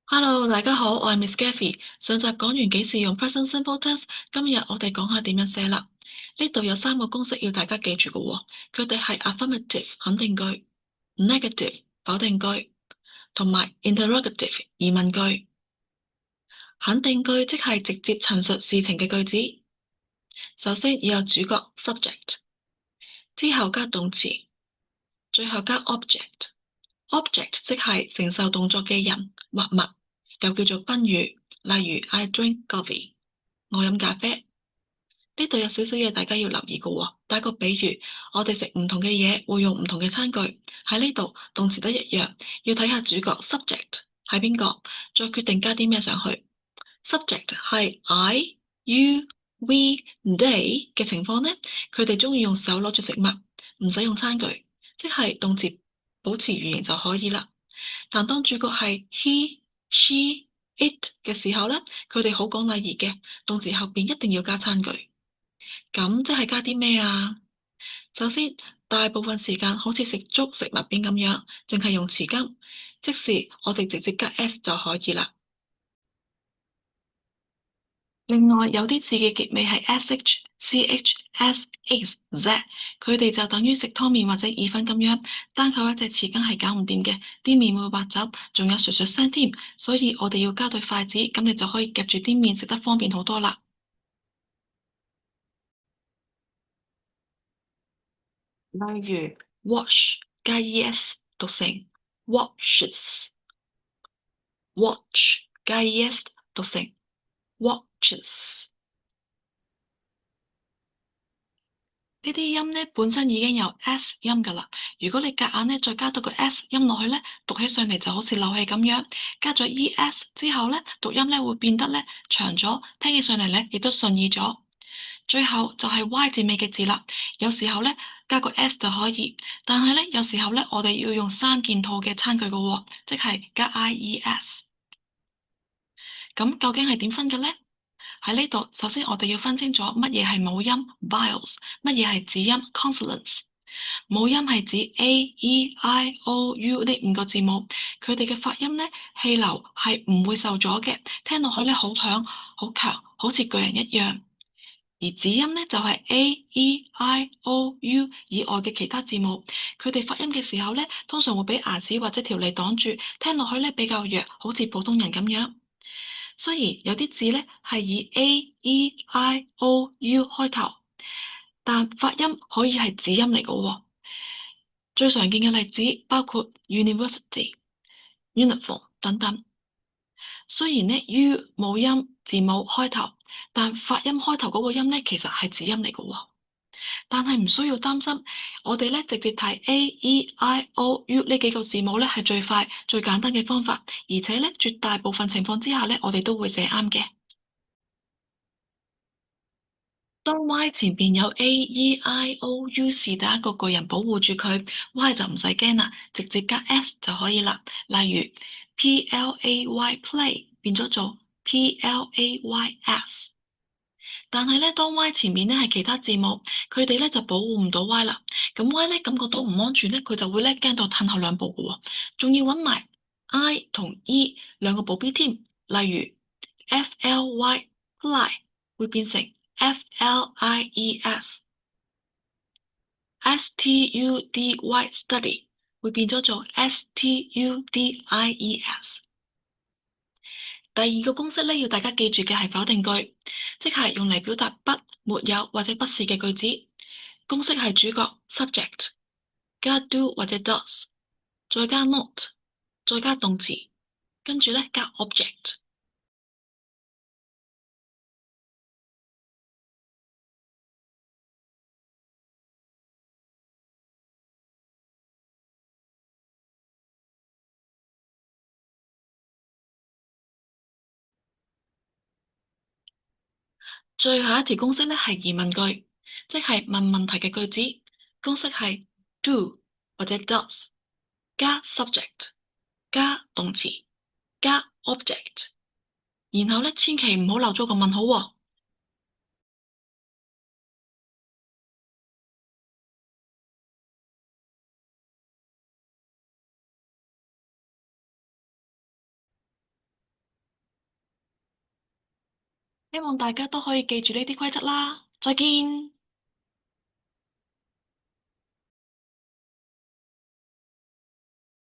Hello，大家好，我係 Miss Gaffy。上集講完幾時用 present simple tense，今日我哋講下點樣寫啦。呢度有三個公式要大家記住嘅喎，佢哋係 affirmative 肯定句、negative 否定句同埋 interrogative 疑問句。肯定句即係直接陳述事情嘅句子，首先要有主角 subject，之後加動詞，最後加 object。object 即係承受動作嘅人或物，又叫做賓語，例如 I drink coffee，我飲咖啡。呢度有少少嘢大家要留意嘅喎，打個比喻，我哋食唔同嘅嘢會用唔同嘅餐具。喺呢度動詞都一樣，要睇下主角 subject 係邊個，再決定加啲咩上去。subject 係 I、you、we、they 嘅情況呢，佢哋中意用手攞住食物，唔使用餐具，即係動詞保持原形就可以啦。但當主角係 he、she、it 嘅時候呢，佢哋好講禮儀嘅，動詞後邊一定要加餐具。咁即係加啲咩啊？首先，大部分時間好似食粥、食麥片咁樣，淨係用詞根，即是我哋直接加 s 就可以啦。另外，有啲字嘅結尾係 sh、ch、s、x、z，佢哋就等於食湯麵或者意粉咁樣，單靠一隻詞根係搞唔掂嘅，啲麵會滑走，仲有唰唰聲添，所以我哋要加對筷子，咁你就可以夾住啲麵食得方便好多啦。例如 wash 加 es 讀成 washes，watch 加 es 讀成 watches。呢啲音呢本身已經有 s 音噶啦，如果你夾硬呢再加多個 s 音落去呢，讀起上嚟就好似漏氣咁樣。加咗 es 之後呢，讀音呢會變得呢長咗，聽起上嚟呢亦都順耳咗。最後就係 y 字尾嘅字啦，有時候呢加個 s 就可以，但係呢有時候呢我哋要用三件套嘅餐具噶喎，即係加 ies。咁究竟係點分嘅呢？喺呢度，首先我哋要分清楚乜嘢係母音 vowels，乜嘢係子音 consonants。母音係指 a、e、i、o、u 呢五個字母，佢哋嘅發音呢，氣流係唔會受阻嘅，聽落去呢好響、好強，好似巨人一樣。而子音呢，就係 a、e、i、o、u 以外嘅其他字母，佢哋發音嘅時候呢，通常會俾牙齒或者條脷擋住，聽落去呢比較弱，好似普通人咁樣。雖然有啲字咧係以 a、e、i、o、u 開頭，但發音可以係子音嚟嘅喎。最常見嘅例子包括 university、uniform 等等。雖然呢 u 冇音字母開頭，但發音開頭嗰個音咧其實係子音嚟嘅喎。但係唔需要擔心，我哋咧直接睇 a、e、i、o、u 呢幾個字母咧係最快、最簡單嘅方法，而且咧絕大部分情況之下咧，我哋都會寫啱嘅。當 Y 前邊有 A、E、I、O、U 是第一個巨人保護住佢，Y 就唔使驚啦，直接加 S 就可以啦。例如 Play play 變咗做 Plays。但係咧，當 Y 前面咧係其他字母，佢哋咧就保護唔到 Y 啦。咁 Y 咧感覺到唔安全咧，佢就會咧驚到褪後兩步嘅喎，仲要揾埋 I 同 E 兩個保鏢添。例如 Fly fly 會變成 Flies，study 會變咗做 Studies。第二個公式咧，要大家記住嘅係否定句，即係用嚟表達不、沒有或者不是嘅句子。公式係主角 subject 加 do 或者 does，再加 not，再加動詞，跟住咧加 object。最後一條公式咧係疑問句，即係問問題嘅句子。公式係 do 或者 does 加 subject 加動詞加 object，然後咧千祈唔好漏咗個問號喎。希望大家都可以記住呢啲規則啦。再見。